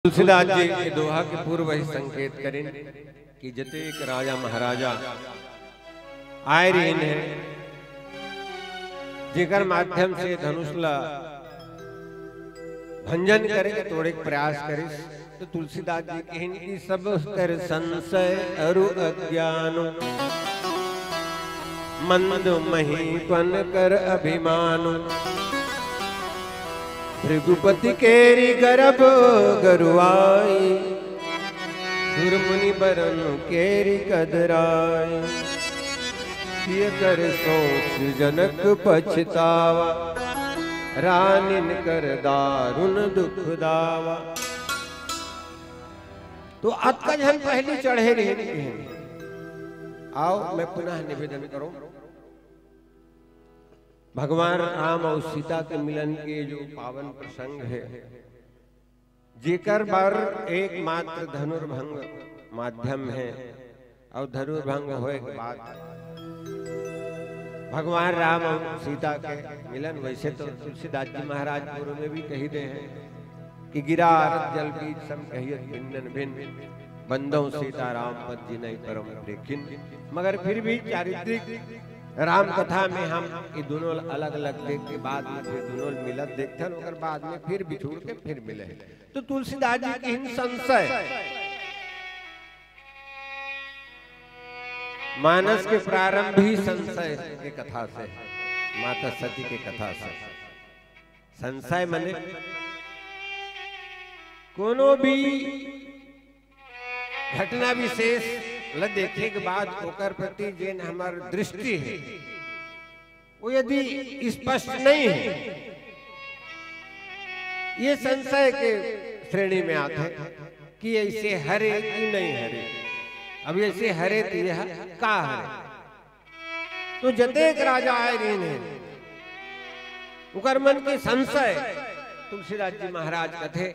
तुलसीदास जी के दोहा के पूर्व ही संकेत करें कि जतेक राजा महाराजा आए रहीन है जेकर माध्यम से धनुषला भंजन करे के तोड़े प्रयास करे। तो तुलसीदास जी कहें कि सब कर संशय अरु अज्ञान मंद महीपन कर अभिमान भृगुपति केरी गर्भ गरुआई सुरमुनि बरन केरी कदराई किय कर सोच जनक पछतावा रानिन कर दारुण दुख दावा। तो अतका जन पहली चढ़े रहे। आओ मैं पुनः निवेदन करूं, भगवान राम और सीता के मिलन के जो पावन प्रसंग है जेकर बार एकमात्र धनुर्भंग माध्यम है और धनुर्भंग होए के बाद भगवान राम और सीता के मिलन। वैसे तो तुलसीदास जी महाराज पूर्व में भी कही दे हैं कि गिरा जल बीच सम कहियत भिन्न भिन्न बंदों सीता राम पद जिनहि परम प्रेखिन। मगर फिर भी चारित्रिक राम कथा में हम ये दोनों अलग अलग देख के बाद में फिर दोनों मिलत देखते हैं, बाद में फिर बिछुड़ के फिर मिले। तो तुलसीदास जी की हिंद संशय मानस के प्रारंभ ही संशय के कथा से, माता सती के कथा से। संशय माने कोनो भी घटना विशेष ल देखे के बाद ओकर प्रति जेन हमार दृष्टि है वो यदि स्पष्ट नहीं है, ये संशय के श्रेणी में आते हैं कि ऐसे हरे कि नहीं हरे। अब ऐसे हरे तो यह का हरे। तो जतेक राजा आए रहे उकर मन के संशय तुलसीदास जी महाराज कथे।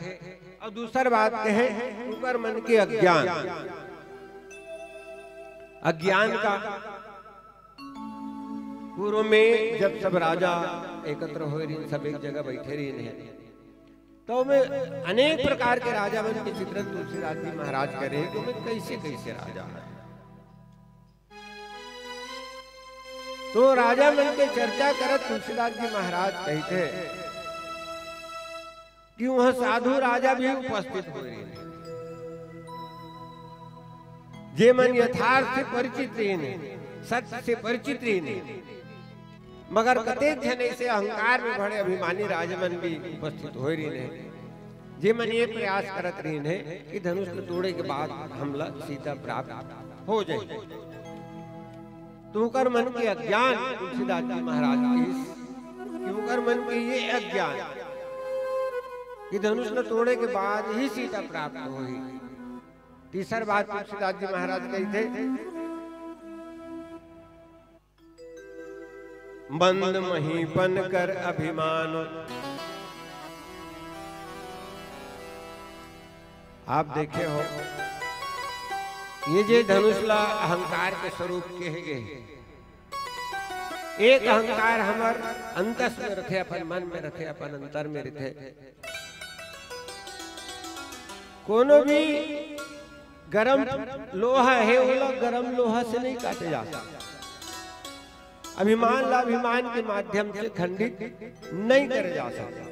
और दूसर बात कहे उकर मन के अज्ञान, अज्ञान का पूर्व में जब सब राजा एकत्र हो रही, सब एक जगह बैठे रही, तो में अनेक प्रकार के राजा बन के चित्रण तुलसीदास जी महाराज करे कि मैं कैसे कैसे राजा है। तो राजा मन के चर्चा करत तुलसीदास जी महाराज कहते कि वह साधु राजा भी उपस्थित हो रहे हैं जे मन यथार्थ से परिचित रहे, सत्य से परिचित रहे, मगर कतेक जन ऐसे अहंकार में भरे अभिमानी राजमन भी उपस्थित हो रहे हैं जे मन ये प्रयास करत रहे कि धनुष को तोड़े के बाद हमला सीता प्राप्त हो जाए। तो कर मन के अज्ञान तुलसीदास जी महाराज की मन के ये अज्ञान कि धनुष को तोड़े के बाद ही सीता प्राप्त होगी। तीसर बात तुलसीदास जी महाराज कही थे बंद महीपन कर अभिमान। आप देखे हो ये जे धनुषला अहंकार के स्वरूप के है। एक अहंकार हमार अंतस में रखे, अपन मन में रखे, अपन अंतर में रखे। कोनो भी गरम लोहा है वो गरम लोहा से नहीं काटे जा सकता। अभिमान ला अभिमान के माध्यम से खंडित नहीं करे जा सकता।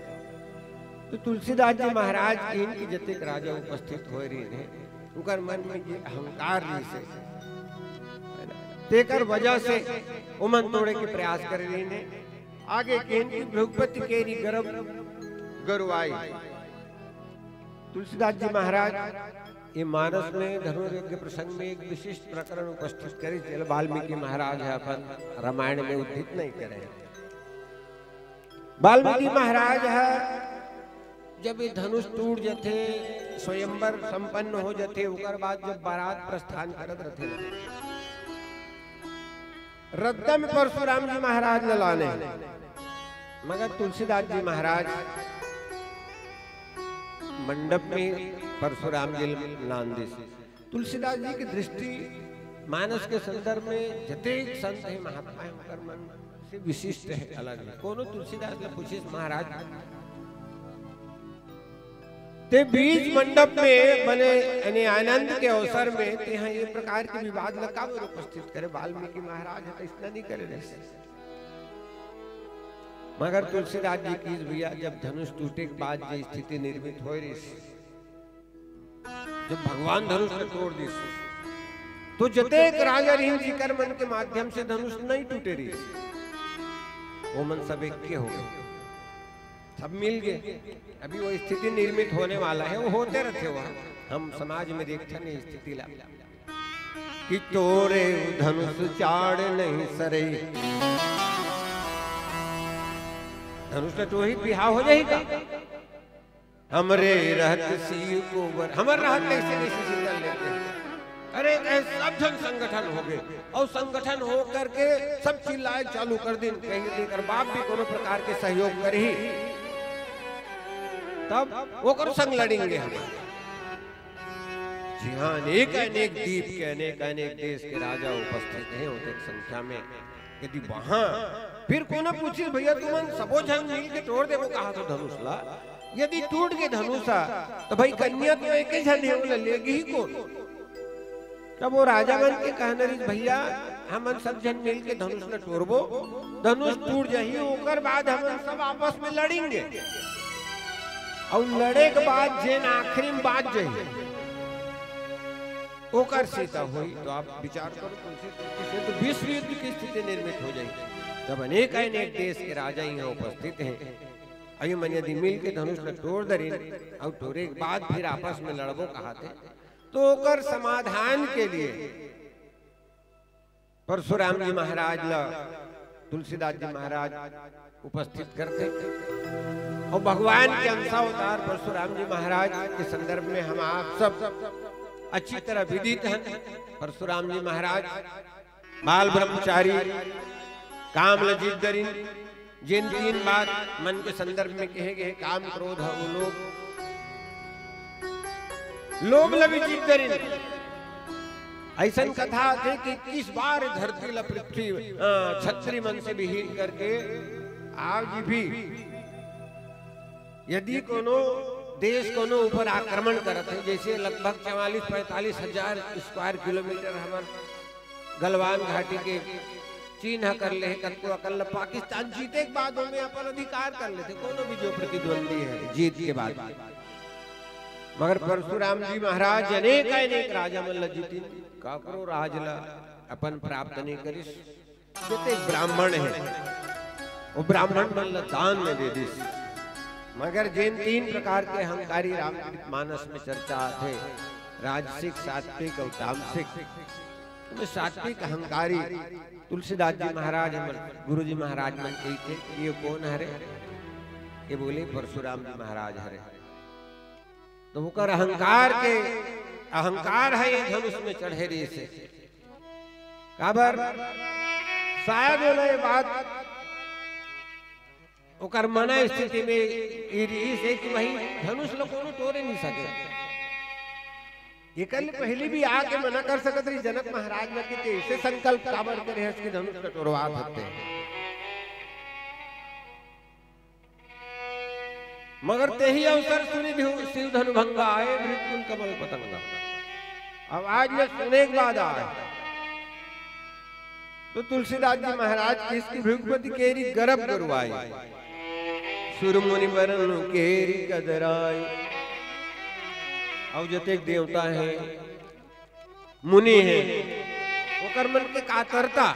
तो तुलसीदास जी महाराज की इनकी जतेक राजा उपस्थित हो रही है उनकर मन में ये अहंकार से तेकर वजह से उमन तोड़े के प्रयास कर रही है। आगे के भृगुपति केरी गर्भ गरुआई। तुलसीदास जी महाराज ये मानस में धनुर्यज्ञ प्रसंग में एक विशिष्ट प्रकरण उपस्थित करे चल वाल्मीकि महाराज है अपन रामायण में उद्धृत नहीं करे। वाल्मीकि महाराज है जब ये धनुष टूट जाते, स्वयंवर संपन्न हो जाते, उकर बाद जब बारात प्रस्थान करत रहते रद्दा में परशुराम जी महाराज न लाने, मगर तुलसीदास जी महाराज मंडप में परशुराम जी नांदे। तुलसीदास जी की दृष्टि मानस के संदर्भ में जतेक संत है महात्मा है उनकर मन से विशिष्ट है, अलग है। कोनो तुलसीदास ने पूछे महाराज ते बीच मंडप में बने यानी आनंद के अवसर में ते यहाँ ये प्रकार के विवाद लगा उपस्थित करे वाल्मीकि महाराज है तो इतना नहीं करे रहे। मगर तुलसीदास जी की भैया जब धनुष टूटे के बाद जो स्थिति निर्मित हो रही, जब भगवान धनुष को तोड़ दी तो जतेक राजा रीम जी कर मन के माध्यम से धनुष नहीं टूटे रही, वो मन सब एक के हो गए, सब मिल गए। अभी वो स्थिति निर्मित होने वाला है, वो होते रहते हुआ हम समाज में देखते नहीं स्थिति ला कि तोरे धनुष चाड़ नहीं सरे, धनुष तो ही बिहाव हो जाएगा। हमरे रहत सी को हमारे रहत कैसे कैसे सिंगल लेते हैं, अरे सब जन संगठन हो गए और संगठन हो करके सब चिल्लाए चालू कर दिन कहीं देकर बाप भी कोनो प्रकार के सहयोग कर ही तब वो करो संग लड़ेंगे हम। जी हाँ, अनेक अनेक द्वीप के अनेक अनेक देश के राजा उपस्थित हैं अधिक संख्या में। यदि वहां फिर कोनो पूछे भैया तुम सबो जन मिल के तोड़ दे, वो कहा तो धनुष ला, यदि टूट के धनुषा तो भाई कन्या तो एक ही जन है, वो लेगी ही कौन। तब वो राजा बन के कहने रही भैया हम सब जन मिल के धनुष न तोड़बो, धनुष टूट जाही ओकर बाद हम सब आपस में लड़ेंगे और लड़े के बाद जेन आखिरी में बात जाइए ओकर सीता हुई। तो आप विचार करो से तो विश्व युद्ध की स्थिति निर्मित हो जाएगी। जब अनेक अनेक देश के राजा यहाँ उपस्थित हैं, अयो मन यदि मिल के धनुष न तोड़ दरी और तोड़े के बाद फिर आपस में लड़बो कहते, तो ओकर समाधान के लिए परशुराम जी महाराज ला तुलसीदास जी महाराज उपस्थित करते और भगवान के अंशावतार परशुराम जी महाराज के संदर्भ में हम आप सब अच्छी तरह विदित हैं। परशुराम जी महाराज बाल ब्रह्मचारी काम लज्जित दरिन, जिन तीन बात मन के संदर्भ में कहे गए काम क्रोध लोभ लज्जित दरिन, ऐसा कथा थे कि 21 बार धरती ला पृथ्वी छत्री मन से विहीन करके आज भी यदि कोनो देश कोनो ऊपर आक्रमण करते, जैसे लगभग 44-45 हजार स्क्वायर किलोमीटर हमार गलवान घाटी के चिन्ह कर ले कनको अकल पाकिस्तान जीते के बाद हमें अपन अधिकार कर लेते, कोनो भी जो प्रतिद्वंदी है जीत के बाद। मगर परशुराम जी महाराज अनेक अनेक राजा मन जीती काकरो राजला अपन प्राप्त नहीं करिस, जते ब्राह्मण है वो ब्राह्मण मन दान में दे दिस। मगर जिन तीन प्रकार के अहंकारी रामचरित मानस में चर्चा थे, राजसिक सात्विक और तामसिक, तो सात्विक अहंकारी तुलसीदास जी महाराज हमारे गुरु जी महाराज मन कही थे ये कौन हरे, ये बोले परशुराम जी महाराज हरे। तो वो कर अहंकार है ये धनुष में चढ़े रही से काबर शायद ये बात ओकर मना स्थिति में है कि वही धनुष लोग कोनो तोड़े नहीं सके। ये कल पहले भी आके मना कर सकत रही जनक महाराज ने कि ऐसे संकल्प काबर करे इसके धनुष का तोड़वा सकते हैं, मगर ते ही अवसर सुनी शिव धनु भंगा आए मृत्युल कमल पतंगा। अब आज में सुने के बाद आए तो तुलसीदास जी महाराज की इसकी भृगुपति केरी गर्भ गरुआई, सुरमुनि बरन केरी कदराई। और जते देवता है मुनि है वो कर्मन के कातरता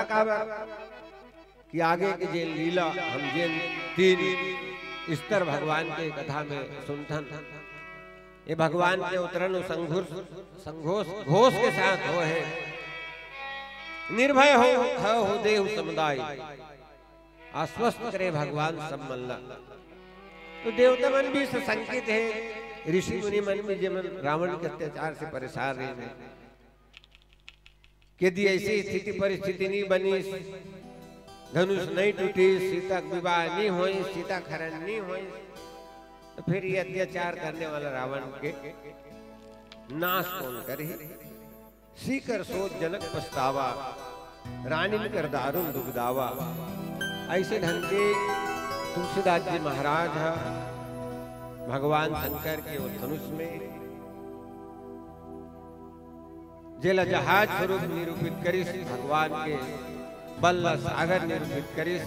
का कि आगे के जेन लीला हम जेन तीन स्तर भगवान के कथा में सुनथन, ये भगवान के उतरन संघोष घोष के साथ हो है, निर्भय हो देव समुदाय, आश्वस्त करे भगवान सब मल्ला। तो देवता मन भी संकेत है, ऋषि मुनि मन भी जमन रावण के अत्याचार से परेशान रहे, यदि ऐसी स्थिति परिस्थिति नहीं बनी, धनुष नहीं टूटी, सीता विवाह नहीं हुई, सीता खरण नहीं हुई, तो फिर ये अत्याचार करने वाला रावण के नाश कौन करे। सीकर सोच जनक पछतावा, रानी कर दारुण दुखदावा। ऐसे ढंग के तुलसीदास जी महाराज भगवान शंकर के वो धनुष में जेला जहाज स्वरूप निरूपित करिस, भगवान के बल सागर निरूपित करिस,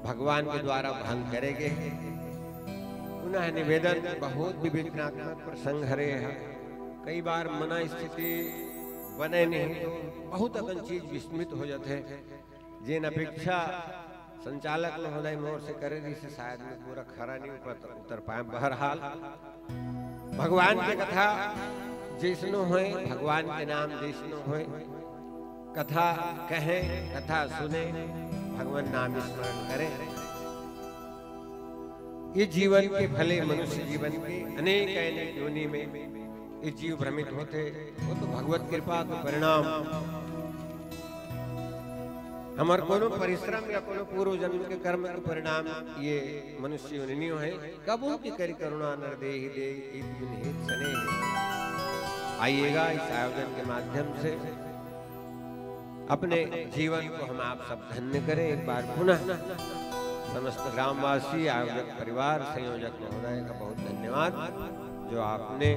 भगवान के द्वारा भंग करेगे। पुनः निवेदन बहुत विवेचनात्मक प्रसंग हरे है। कई बार मना स्थिति बने नहीं तो बहुत अगन चीज विस्मित हो जाते, जिन अपेक्षा संचालक महोदय मोर से करे से शायद में पूरा खरा नहीं उतर पाए। बहरहाल भगवान की कथा जैसनो होए, भगवान के नाम जैसनो होए, कथा कहे, कथा सुने, भगवान नाम स्मरण करें। ये जीवन के भले मनुष्य जीवन के अनेक अनेक योनि में ये जीव भ्रमित होते, वो तो भगवत कृपा के परिणाम। हमार कोनो परिश्रम या कोनो पूर्व जन्म के कर्म के परिणाम ये मनुष्य योनि है। कबू की करी करुणा नर देहि देहि हित सने। आइएगा इस आयोजन के माध्यम से अपने जीवन को हम आप सब धन्य करें। एक बार पुनः समस्त ग्रामवासी, आयोजक परिवार, संयोजक महोदय का बहुत धन्यवाद जो आपने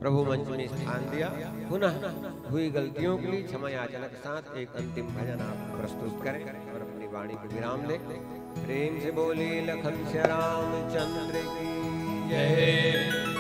प्रभु मंच में स्थान दिया। पुनः हुई गलतियों के लिए क्षमा याचना के साथ एक अंतिम भजन आप प्रस्तुत करें और अपनी वाणी को विराम लें। प्रेम से बोले लखन श्याम चंद्र की जय।